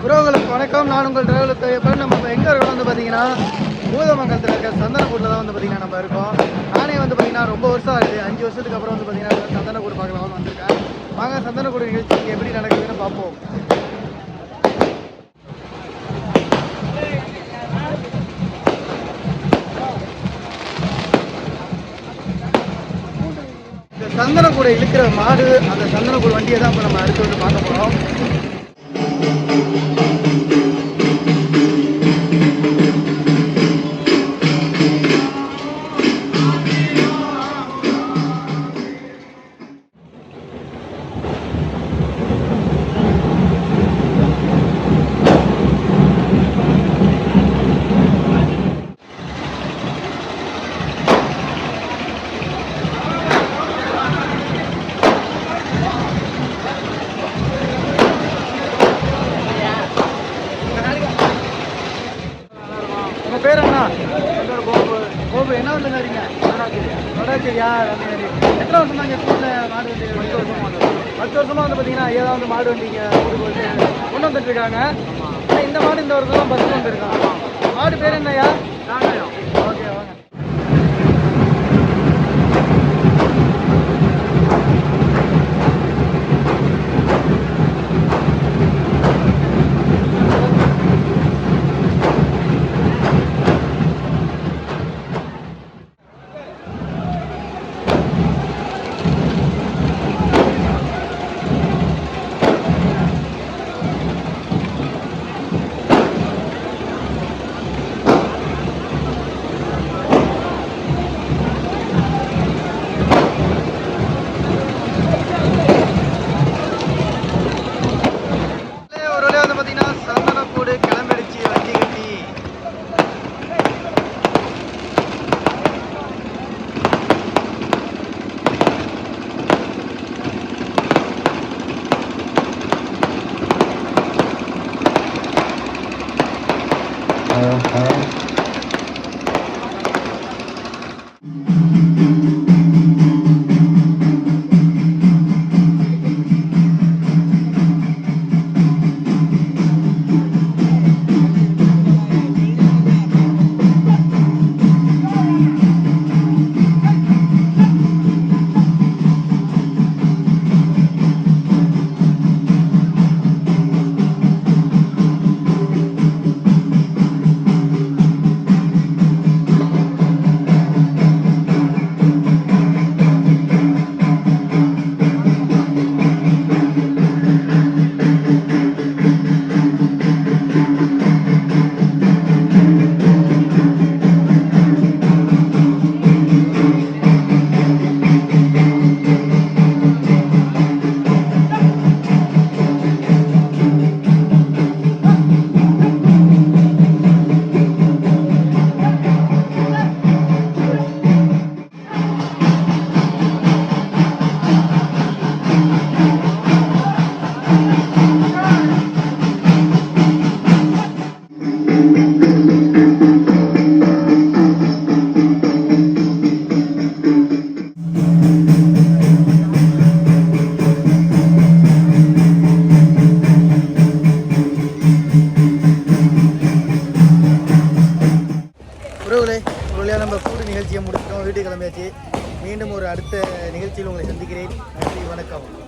உறவுகளுக்கு வணக்கம். நான் உங்கள் டிரைவர் தேவைப்படும். நம்ம எங்கே இருக்கோம் வந்து பார்த்தீங்கன்னா பூதமங்கலத்தில் இருக்க சந்தனக்கூட்டில் தான் வந்து பார்த்தீங்கன்னா நம்ம இருக்கோம். நானே வந்து பார்த்தீங்கன்னா ரொம்ப வருஷம் ஆகுது, 5 வருஷத்துக்கு அப்புறம் வந்து பார்த்தீங்கன்னா சந்தனக்கூடு பார்க்கலாம் வந்திருக்கேன். வாங்க சந்தனக்கூடு நிகழ்ச்சி எப்படி நடக்குதுன்னு பார்ப்போம். இந்த சந்தனக்கூடை இழுக்கிற மாடு, அந்த சந்தனக்கூடு வண்டியை தான் இப்போ நம்ம அடுத்து வந்து பார்க்க போகிறோம். பேர் என்ன? கோபு. என்ன வந்து வரீங்க? வடாச்சேரியா? எத்தனை வருஷம் தான் இங்கே ஸ்கூலில் மாடு வண்டி? 10 வருஷமாக வந்து பார்த்தீங்கன்னா ஏதாவது மாடு வண்டிங்க ஊருக்கு வந்து கொண்டு வந்துட்டுருக்காங்க. இந்த மாடு இந்த வருஷம் தான் பஸ்ஸில் வந்துருக்காங்க. மாடு பேர் என்னையா? ஓகே வாங்க. சந்தனக்கூடு கிளம்பிடுச்சு வண்டி கட்டி. உறவுகளே நம்ம கூட்டு நிகழ்ச்சியை முடிச்சிட்டோம், வீட்டுக்கு கிளம்பியாச்சு. மீண்டும் ஒரு அடுத்த நிகழ்ச்சியில் உங்களை சந்திக்கிறேன். நன்றி, வணக்கம்.